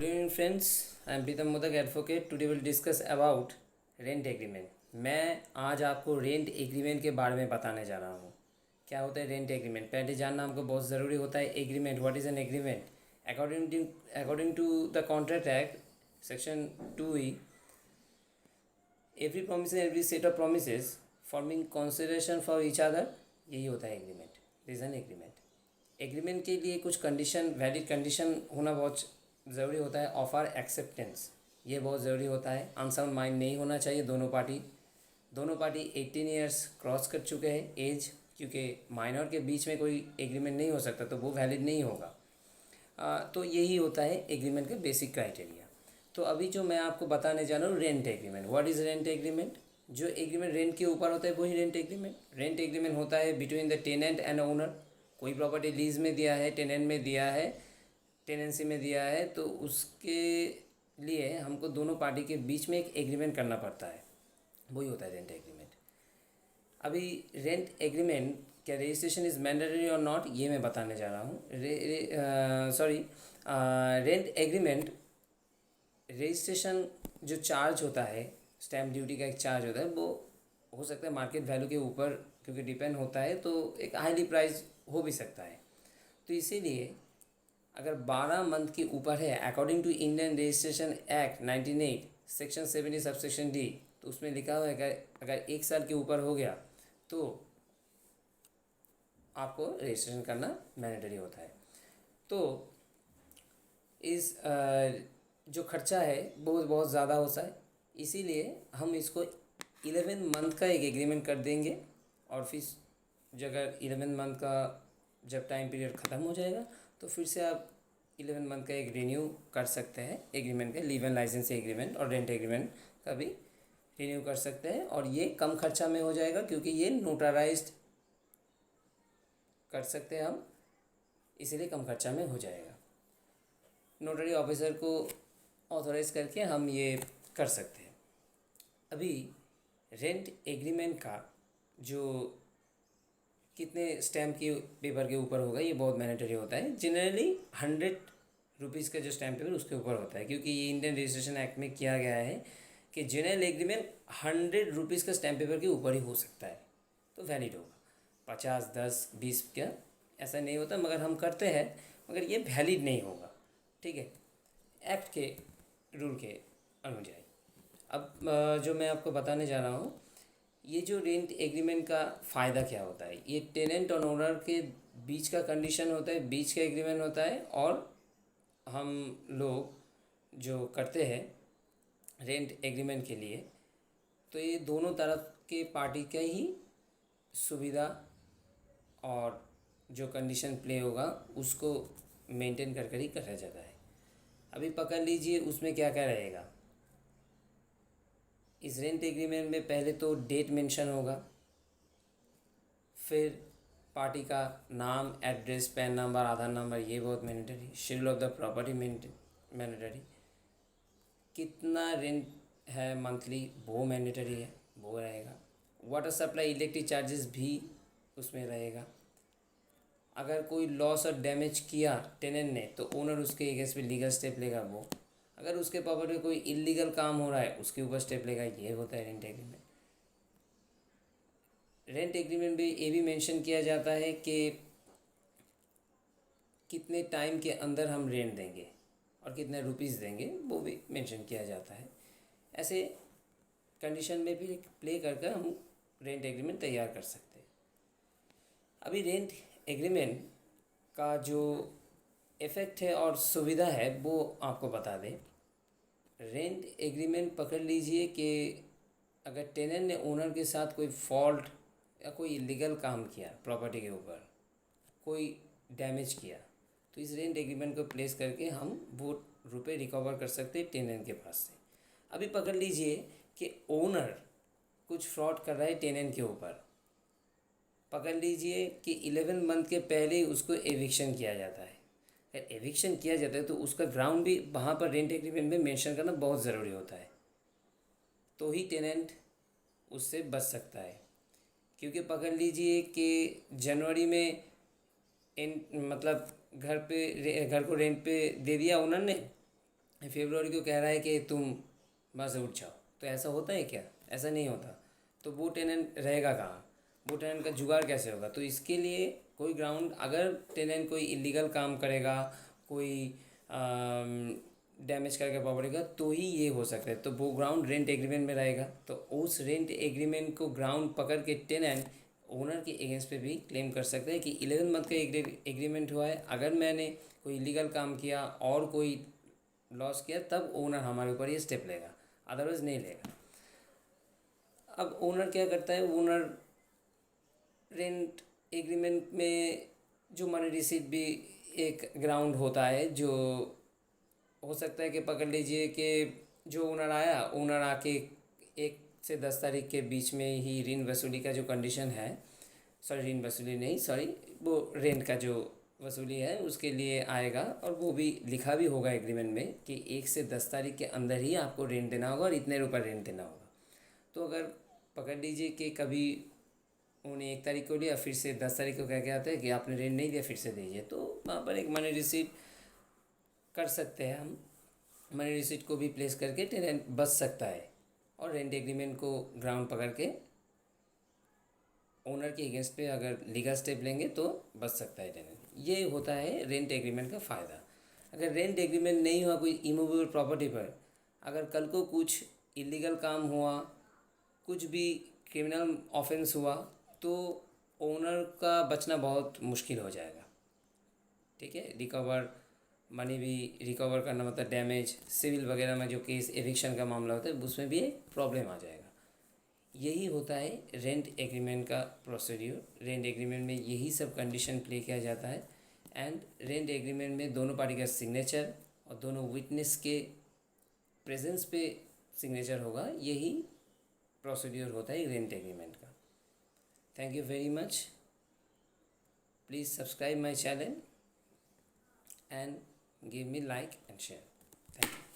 Good evening friends, I am Pritam Modak advocate. Today we will discuss about rent agreement. मैं आज आपको rent agreement के बारे में बताने जा रहा हूँ। क्या होता है रेंट एग्रीमेंट, पहले जानना हमको बहुत ज़रूरी होता है। Agreement, what is an agreement? According to the contract act section 2E, every promise and every set of promise forming consideration for each other, यही होता है agreement. This an agreement. Agreement के लिए कुछ कंडीशन, वैलिड कंडीशन होना बहुत ज़रूरी होता है। ऑफर एक्सेप्टेंस, ये बहुत ज़रूरी होता है। अनसाउंड माइंड नहीं होना चाहिए। दोनों पार्टी 18 ईयर्स क्रॉस कर चुके हैं एज, क्योंकि माइनर के बीच में कोई एग्रीमेंट नहीं हो सकता, तो वो वैलिड नहीं होगा। तो यही होता है एग्रीमेंट का बेसिक क्राइटेरिया। तो अभी जो मैं आपको बताने जा रहा हूँ rent agreement. What is rent agreement? जो एग्रीमेंट रेंट के ऊपर होता है वही रेंट एग्रीमेंट। रेंट एग्रीमेंट होता है between the tenant and owner. कोई प्रॉपर्टी लीज में दिया है, टेनेंट में दिया है, टेनेंसी में दिया है, तो उसके लिए हमको दोनों पार्टी के बीच में एक एग्रीमेंट करना पड़ता है, वही होता है रेंट एग्रीमेंट। अभी रेंट एग्रीमेंट क्या रजिस्ट्रेशन इज़ मैंडेटरी और नॉट, ये मैं बताने जा रहा हूँ। रेंट एग्रीमेंट रजिस्ट्रेशन जो चार्ज होता है, स्टैम्प ड्यूटी का एक चार्ज होता है, वो हो सकता है मार्केट वैल्यू के ऊपर, क्योंकि डिपेंड होता है, तो एक हाईली प्राइस हो भी सकता है। तो इसीलिए अगर 12 मंथ के ऊपर है, according to Indian registration act 1908 section 70 subsection D, तो उसमें लिखा हुआ है कि अगर 1 साल के ऊपर हो गया तो आपको रजिस्ट्रेशन करना मैंडेटरी होता है। तो इस जो खर्चा है वो बहुत ज़्यादा होता है, इसीलिए हम इसको 11 मंथ का एक एग्रीमेंट कर देंगे। और फिर अगर 11 मंथ का जब टाइम पीरियड ख़त्म हो जाएगा तो फिर से आप 11 मंथ का एक रिन्यू कर सकते हैं एग्रीमेंट के। लीव एंड लाइसेंस एग्रीमेंट और रेंट एग्रीमेंट का भी रिन्यू कर सकते हैं, और ये कम खर्चा में हो जाएगा क्योंकि ये नोटराइज्ड कर सकते हैं हम, इसीलिए कम खर्चा में हो जाएगा। नोटरी ऑफिसर को ऑथोराइज करके हम ये कर सकते हैं। अभी रेंट एग्रीमेंट का जो कितने स्टैम्प के पेपर के ऊपर होगा, ये बहुत मैंडेटरी होता है। जनरली 100 रुपीज़ का जो स्टैम्प पेपर उसके ऊपर होता है, क्योंकि ये इंडियन रजिस्ट्रेशन एक्ट में किया गया है कि जनरल एग्रीमेंट 100 रुपीज़ का स्टैम्प पेपर के ऊपर ही हो सकता है, तो वैलिड होगा। 50, 10, 20 का ऐसा नहीं होता, मगर हम करते हैं, मगर ये वैलिड नहीं होगा। ठीक है, एक्ट के रूल के अनुसार। अब जो मैं आपको बताने जा रहा हूँ, ये जो रेंट एग्रीमेंट का फ़ायदा क्या होता है, ये टेनेंट और ओनर के बीच का कंडीशन होता है, बीच का एग्रीमेंट होता है। और हम लोग जो करते हैं रेंट एग्रीमेंट के लिए, तो ये दोनों तरफ के पार्टी का ही सुविधा और जो कंडीशन प्ले होगा उसको मेंटेन कर ही करा जाता है। अभी पकड़ लीजिए उसमें क्या क्या रहेगा। इस रेंट एग्रीमेंट में पहले तो डेट मेंशन होगा, फिर पार्टी का नाम, एड्रेस, पैन नंबर, आधार नंबर, ये बहुत mandatory. Schedule of the property mandatory. कितना रेंट है मंथली, वो मैंडेटरी है, वो रहेगा। वाटर सप्लाई, इलेक्ट्रिक चार्जेस भी उसमें रहेगा। अगर कोई लॉस और डैमेज किया टेनेंट ने, तो ओनर उसके अगेंस्ट में लीगल स्टेप लेगा। वो अगर उसके प्रॉपर्टी कोई इलीगल काम हो रहा है उसके ऊपर स्टेप लेगा। ये होता है रेंट एग्रीमेंट। रेंट एग्रीमेंट में ये भी मेंशन किया जाता है कि कितने टाइम के अंदर हम रेंट देंगे और कितने रुपीज़ देंगे, वो भी मेंशन किया जाता है। ऐसे कंडीशन में भी प्ले करके हम रेंट एग्रीमेंट तैयार कर सकते हैं। अभी रेंट एग्रीमेंट का जो इफ़ेक्ट है और सुविधा है वो आपको बता दें। रेंट एग्रीमेंट पकड़ लीजिए कि अगर टेनेंट ने ओनर के साथ कोई फॉल्ट या कोई इलीगल काम किया, प्रॉपर्टी के ऊपर कोई डैमेज किया, तो इस रेंट एग्रीमेंट को प्लेस करके हम वो रुपए रिकवर कर सकते हैं टेनेंट के पास से। अभी पकड़ लीजिए कि ओनर कुछ फ्रॉड कर रहा है टेनेंट के ऊपर। पकड़ लीजिए कि 11 मंथ के पहले ही उसको एविक्शन किया जाता है। अगर एविक्शन किया जाता है तो उसका ग्राउंड भी वहाँ पर रेंट एग्रीमेंट में मेंशन करना बहुत ज़रूरी होता है, तो ही टेनेंट उससे बच सकता है। क्योंकि पकड़ लीजिए कि जनवरी में मतलब घर को रेंट पे दे दिया ओनर ने, फेब्रुआरी को कह रहा है कि तुम बस उठ जाओ, तो ऐसा होता है क्या? ऐसा नहीं होता। तो वो टेनेंट रहेगा कहाँ? वो टेनेंट का जुगाड़ कैसे होगा? तो इसके लिए कोई ग्राउंड, अगर टेनेंट कोई इलीगल काम करेगा, कोई डैमेज करके प्रॉपर्टी का, तो ही ये हो सकता है। तो वो ग्राउंड रेंट एग्रीमेंट में रहेगा। तो उस रेंट एग्रीमेंट को ग्राउंड पकड़ के टेनेंट ओनर के अगेंस्ट पे भी क्लेम कर सकते हैं कि 11 मंथ का एग्रीमेंट हुआ है, अगर मैंने कोई इलीगल काम किया और कोई लॉस किया तब ओनर हमारे ऊपर ये स्टेप लेगा, अदरवाइज़ नहीं लेगा। अब ओनर क्या करता है? ओनर रेंट एग्रीमेंट में जो मनी रिसीट भी एक ग्राउंड होता है, जो हो सकता है कि पकड़ लीजिए कि जो ओनर आया, ओनर आके 1 से 10 तारीख के बीच में ही ऋण वसूली का जो कंडीशन है, सॉरी ऋण वसूली नहीं, सॉरी वो रेंट का जो वसूली है उसके लिए आएगा, और वो भी लिखा भी होगा एग्रीमेंट में कि 1 से 10 तारीख के अंदर ही आपको रेंट देना होगा और इतने रुपये रेंट देना होगा। तो अगर पकड़ लीजिए कि कभी उन्होंने 1 तारीख को लिया, फिर से 10 तारीख को कह के आते हैं कि आपने रेंट नहीं दिया, फिर से दीजिए, तो वहाँ पर एक मनी रिसीट कर सकते हैं हम। मनी रिसीट को भी प्लेस करके टेनेंट बच सकता है, और रेंट एग्रीमेंट को ग्राउंड पकड़ के ओनर के अगेंस्ट पे अगर लीगल स्टेप लेंगे तो बच सकता है टेनेंट। ये होता है रेंट एग्रीमेंट का फ़ायदा। अगर रेंट एग्रीमेंट नहीं हुआ कोई इमूवेबल प्रॉपर्टी पर, अगर कल को कुछ इलीगल काम हुआ, कुछ भी क्रिमिनल ऑफेंस हुआ, तो ओनर का बचना बहुत मुश्किल हो जाएगा। ठीक है, रिकवर मनी भी रिकवर करना, मतलब डैमेज, सिविल वगैरह में जो केस एविक्शन का मामला होता है उसमें भी एक प्रॉब्लम आ जाएगा। यही होता है रेंट एग्रीमेंट का प्रोसीड्यूर। रेंट एग्रीमेंट में यही सब कंडीशन प्ले किया जाता है, एंड रेंट एग्रीमेंट में दोनों पार्टी का सिग्नेचर और दोनों विटनेस के प्रेजेंस पे सिग्नेचर होगा। यही प्रोसीड्यूर होता है रेंट एग्रीमेंट का। Thank you very much. Please subscribe my channel and give me like and share. Thank you.